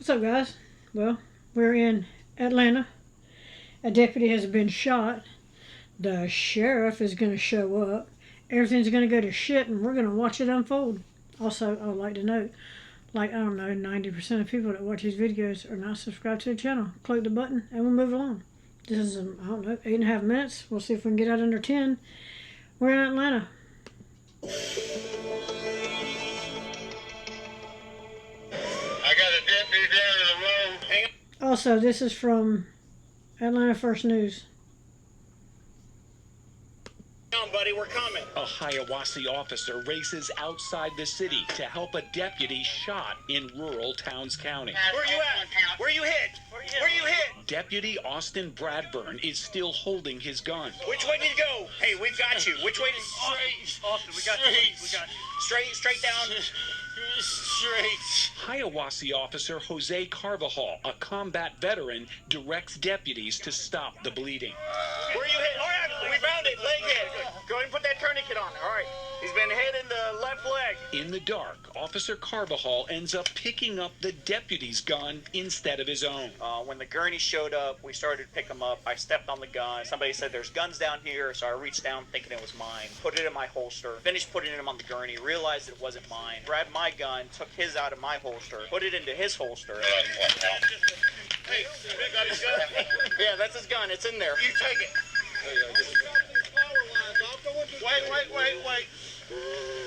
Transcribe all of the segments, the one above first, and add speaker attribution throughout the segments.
Speaker 1: What's up, guys? Well, we're in Atlanta. A deputy has been shot. The sheriff is going to show up. Everything's going to go to shit, and we're going to watch it unfold. Also, I would like to note, like, I don't know, 90% of people that watch these videos are not subscribed to the channel. Click the button, and we'll move along. This is, I don't know, 8.5 minutes. We'll see if we can get out under 10. We're in Atlanta. Also, this is from Atlanta First News.
Speaker 2: Come on, buddy, we're coming.
Speaker 3: A Hiawassee officer races outside the city to help a deputy shot in rural Towns County.
Speaker 2: Where are you at? Where are you hit? Where are you hit?
Speaker 3: Deputy Austin Bradburn is still holding his gun.
Speaker 2: Which way did you go? Hey, we've got you. Which way did
Speaker 4: Austin, we got you. We got you.
Speaker 2: Straight down.
Speaker 4: Straight.
Speaker 3: Hiawassee officer Jose Carvajal, a combat veteran, directs deputies to stop the bleeding.
Speaker 2: Where are you hit? All right, we found it. Leg hit. Go ahead and put that tourniquet on. All right. He's been hit in the left leg.
Speaker 3: In the dark, Officer Carvajal ends up picking up the deputy's gun instead of his own.
Speaker 2: When the gurney showed up, we started to pick him up. I stepped on the gun. Somebody said there's guns down here, so I reached down thinking it was mine. Put it in my holster. Finished putting him on the gurney. Realized it wasn't mine. Grabbed my gun, took his out of my holster, put it into his holster.
Speaker 4: Hey, they got his gun.
Speaker 2: Yeah, that's his gun. It's in there.
Speaker 4: You take it. Wait.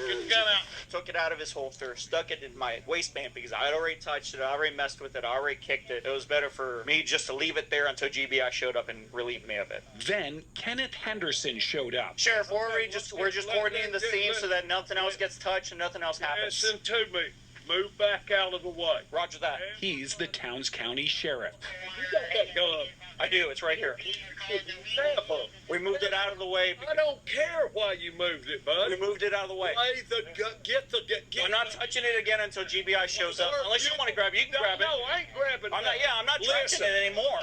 Speaker 4: Get the gun out.
Speaker 2: Took it out of his holster, stuck it in my waistband because I had already touched it, I already messed with it, I already kicked it. It was better for me just to leave it there until GBI showed up and relieved me of it.
Speaker 3: Then Kenneth Henderson showed up.
Speaker 2: Sheriff, we're just coordinating the scene so that nothing else gets touched and nothing else happens.
Speaker 4: Listen to me. Move back out of the way.
Speaker 2: Roger that.
Speaker 3: He's the Towns County Sheriff.
Speaker 4: You got that gun.
Speaker 2: I do, it's right here. We moved it out of the way.
Speaker 4: I don't care why you moved it, bud.
Speaker 2: We moved it out of the way.
Speaker 4: Get.
Speaker 2: I'm not touching it again until GBI shows up. Unless you want to grab it, you can grab it.
Speaker 4: No, I ain't grabbing it.
Speaker 2: I'm not touching it anymore.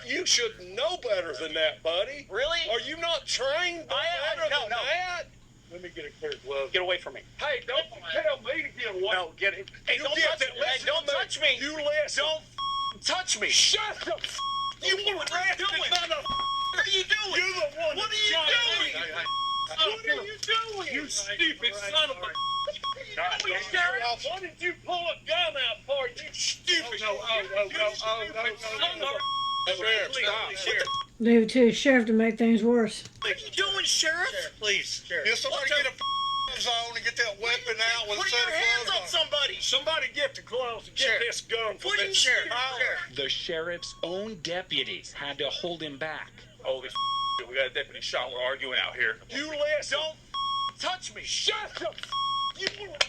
Speaker 4: You should know better than that, buddy.
Speaker 2: Really?
Speaker 4: Are you not trained better than that? Let me get a pair of gloves.
Speaker 2: Get away from me.
Speaker 4: Hey, don't tell me to get away.
Speaker 2: No, get it. Hey, don't touch me.
Speaker 4: You listen.
Speaker 2: Don't touch me.
Speaker 4: Shut the You want to
Speaker 2: doing? What are you doing?
Speaker 4: You're the one.
Speaker 2: What are you doing?
Speaker 4: What are you doing? You stupid son of a. Why did you pull a gun out for? You stupid. Sheriff, stop.
Speaker 1: Leave it to the sheriff to make things worse.
Speaker 2: What are you doing, Sheriff?
Speaker 4: Please, Sheriff. Get somebody get a zone and get that weapon out with a
Speaker 2: Put
Speaker 4: set
Speaker 2: your
Speaker 4: of
Speaker 2: hands
Speaker 4: gloves
Speaker 2: on
Speaker 4: on.
Speaker 2: somebody.
Speaker 4: Somebody get the gloves and get this gun from
Speaker 2: What are
Speaker 4: this
Speaker 2: you
Speaker 4: sheriff.
Speaker 3: The sheriff's own deputies had to hold him back.
Speaker 4: Holy we got a deputy shot. We're arguing out here. You listen. Don't touch me. Shut the You
Speaker 2: What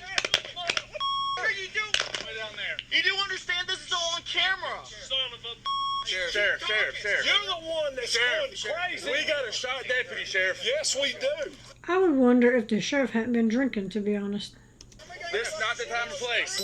Speaker 2: are you doing?
Speaker 4: Way down there.
Speaker 2: You do understand this is all on camera.
Speaker 4: Son of a Sheriff. You're the one that's going crazy. We got a shot deputy, Sheriff. Yes, we do.
Speaker 1: I would wonder if the sheriff hadn't been drinking, to be honest.
Speaker 4: This is not the time and place.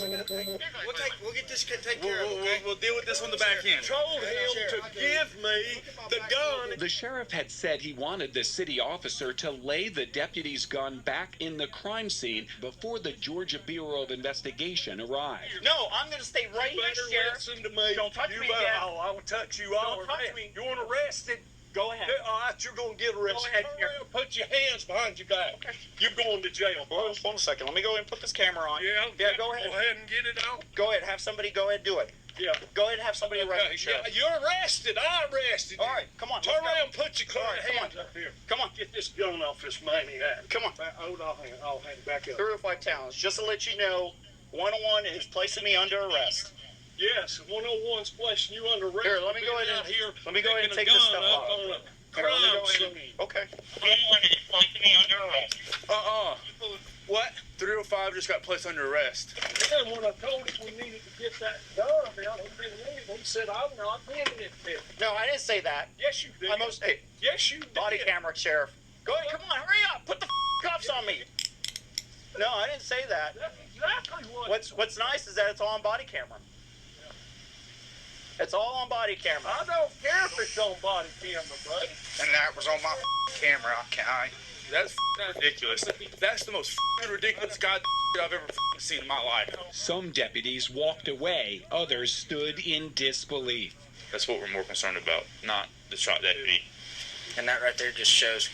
Speaker 4: We'll get this taken care of, okay? We'll deal with this on the back end. Told him to give me the gun.
Speaker 3: The sheriff had said he wanted the city officer to lay the deputy's gun back in the crime scene before the Georgia Bureau of Investigation arrived.
Speaker 2: No, I'm going to stay right here, Sheriff.
Speaker 4: Listen to me.
Speaker 2: Don't touch me again.
Speaker 4: I will touch you all.
Speaker 2: Don't touch me.
Speaker 4: You want arrested?
Speaker 2: Go ahead.
Speaker 4: All right, you're going to get arrested.
Speaker 2: Go ahead, Sheriff.
Speaker 4: Put your hands behind your back. Okay. You're going to jail.
Speaker 2: Hold on a second. Let me go ahead and put this camera on.
Speaker 4: Yeah,
Speaker 2: go ahead.
Speaker 4: Go ahead and get it on.
Speaker 2: Go ahead. Have somebody go ahead and do it.
Speaker 4: Yeah.
Speaker 2: Go ahead and have somebody arrest me, Sheriff.
Speaker 4: Yeah, you're arrested. I arrested you.
Speaker 2: All right, come on.
Speaker 4: Turn around and put your hands
Speaker 2: come on.
Speaker 4: up here.
Speaker 2: Come on.
Speaker 4: Get this gun off this maniac.
Speaker 2: Come on.
Speaker 4: Hold on. I'll hang back up.
Speaker 2: 305 Towns. Just to let you know, 101 is placing me under arrest.
Speaker 4: Yes, 101's placing you under arrest.
Speaker 2: Here, let me go ahead and take this stuff off. Okay. 101 is placing me under arrest.
Speaker 4: What? 305 just got placed under arrest. And when I told him we needed to get that gun out, he said, I'm not giving it to you.
Speaker 2: No, I didn't say that.
Speaker 4: Yes, you did. Yes, you did.
Speaker 2: Body camera, Sheriff. Go ahead, come on, hurry up. Put the cuffs on me. No, I didn't say that.
Speaker 4: That's exactly what.
Speaker 2: What's nice is that it's all on body camera. It's all on body camera.
Speaker 4: I don't care if it's on body camera, buddy.
Speaker 5: And that was on my camera.
Speaker 4: That's ridiculous. That's the most ridiculous god I've ever seen in my life.
Speaker 3: Some deputies walked away, others stood in disbelief.
Speaker 4: That's what we're more concerned about, not the shot deputy.
Speaker 2: And that right there just shows.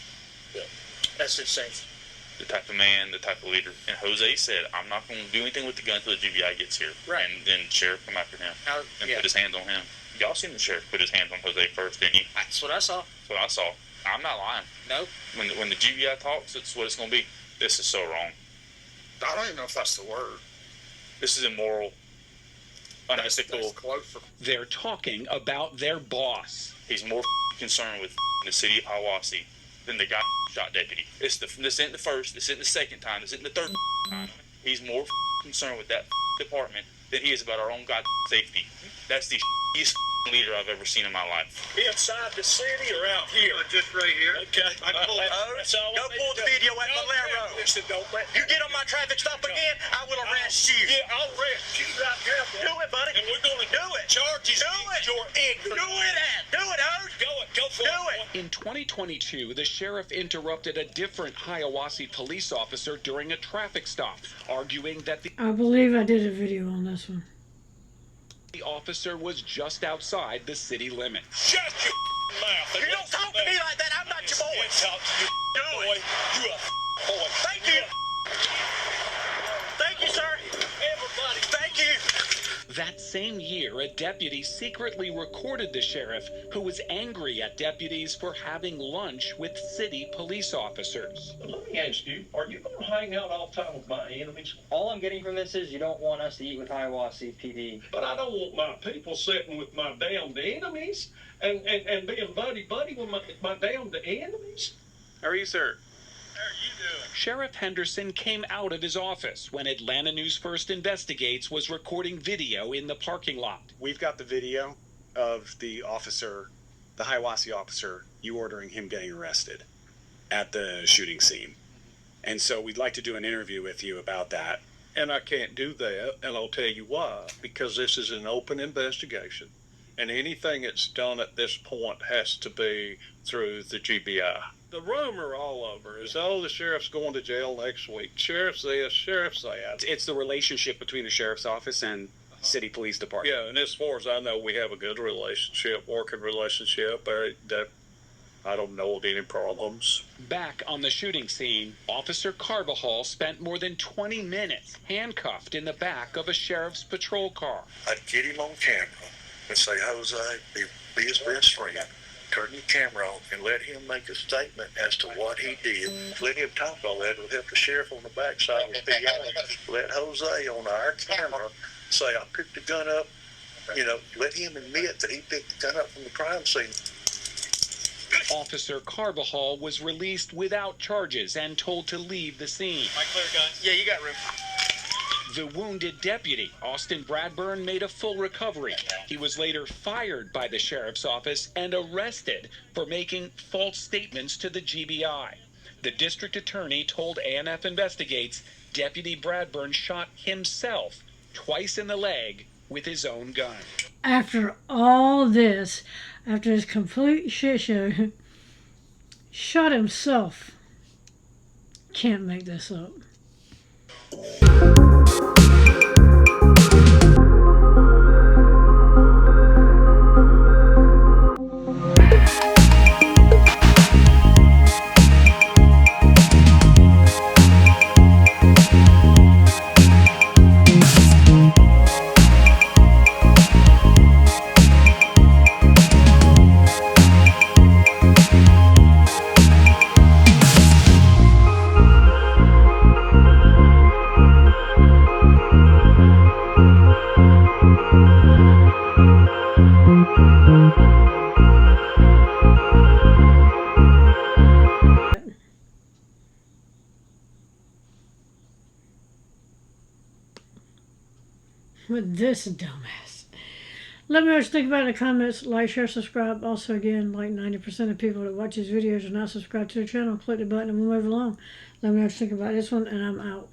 Speaker 2: That's insane.
Speaker 4: The type of man, the type of leader. And Jose said, I'm not going to do anything with the gun until the GBI gets here.
Speaker 2: Right.
Speaker 4: And then sheriff come after him and put his hands on him. Y'all seen the sheriff put his hands on Jose first, didn't you?
Speaker 2: That's what I saw.
Speaker 4: That's what I saw. I'm not lying.
Speaker 2: Nope.
Speaker 4: When the GBI talks, it's what it's going to be. This is so wrong.
Speaker 5: I don't even know if that's the word.
Speaker 4: This is immoral, unethical.
Speaker 5: That's close.
Speaker 3: They're talking about their boss.
Speaker 4: He's more concerned with the city of Hiawassee than the guy shot deputy. This isn't the first, this isn't the second time, this isn't the third time. He's more concerned with that department than he is about our own safety. That's the leader I've ever seen in my life.
Speaker 6: Inside the city or out here?
Speaker 4: Just right here.
Speaker 6: Okay. I can pull it.
Speaker 2: Go pull the video at Valero.
Speaker 6: Listen, don't let
Speaker 2: You get on my traffic stop again, I will arrest you.
Speaker 6: Yeah, I'll arrest you right now.
Speaker 2: Do it, buddy.
Speaker 6: And we're going to
Speaker 2: Do it.
Speaker 6: charge you.
Speaker 2: Do it.
Speaker 6: Your ignorance.
Speaker 2: Do it, Hose.
Speaker 6: Go for it.
Speaker 3: In 2022, the sheriff interrupted a different Hiawassee police officer during a traffic stop, arguing that
Speaker 1: I believe I did a video on this one.
Speaker 3: the officer was just outside the city limits.
Speaker 6: Shut your mouth.
Speaker 2: You don't talk to me like that. I'm not your boy.
Speaker 6: Talk to you, boy. You a boy.
Speaker 2: Thank you. Thank you, sir.
Speaker 6: Everybody.
Speaker 2: Thank you.
Speaker 3: That same year, a deputy secretly recorded the sheriff, who was angry at deputies for having lunch with city police officers.
Speaker 7: Let me ask you, are you going to hang out all the time with my enemies?
Speaker 8: All I'm getting from this is you don't want us to eat with Hiawassee PD.
Speaker 7: But I don't want my people sitting with my damned enemies and being buddy-buddy with my damned enemies.
Speaker 4: How are you, sir?
Speaker 6: How are you doing?
Speaker 3: Sheriff Henderson came out of his office when Atlanta News First Investigates was recording video in the parking lot.
Speaker 9: We've got the video of the officer, the Hiawassee officer, you ordering him getting arrested at the shooting scene. And so we'd like to do an interview with you about that.
Speaker 7: And I can't do that, and I'll tell you why. Because this is an open investigation, and anything that's done at this point has to be through the GBI. The rumor all over is, oh, the sheriff's going to jail next week. Sheriff's this, sheriff's that.
Speaker 9: It's the relationship between the sheriff's office and city police department.
Speaker 7: Yeah, and as far as I know, we have a good relationship, working relationship. I don't know of any problems.
Speaker 3: Back on the shooting scene, Officer Carbajal spent more than 20 minutes handcuffed in the back of a sheriff's patrol car.
Speaker 5: I'd get him on camera and say, Jose, be his best friend. Turn your camera on and let him make a statement as to what he did. Let him talk all that. It'll help the sheriff on the backside with PI. Let Jose on our camera say, I picked the gun up. You know, let him admit that he picked the gun up from the crime scene.
Speaker 3: Officer Carbajal was released without charges and told to leave the scene.
Speaker 2: My clear guns. Yeah, you got room.
Speaker 3: The wounded deputy, Austin Bradburn, made a full recovery. He was later fired by the sheriff's office and arrested for making false statements to the GBI. The district attorney told ANF Investigates Deputy Bradburn shot himself twice in the leg with his own gun.
Speaker 1: After all this, after this complete shit show, shot himself. Can't make this up. With this dumbass. Let me know what you think about it in the comments. Like, share, subscribe. Also, again, like 90% of people that watch these videos are not subscribed to the channel. Click the button and we'll move along. Let me know what you think about this one, and I'm out.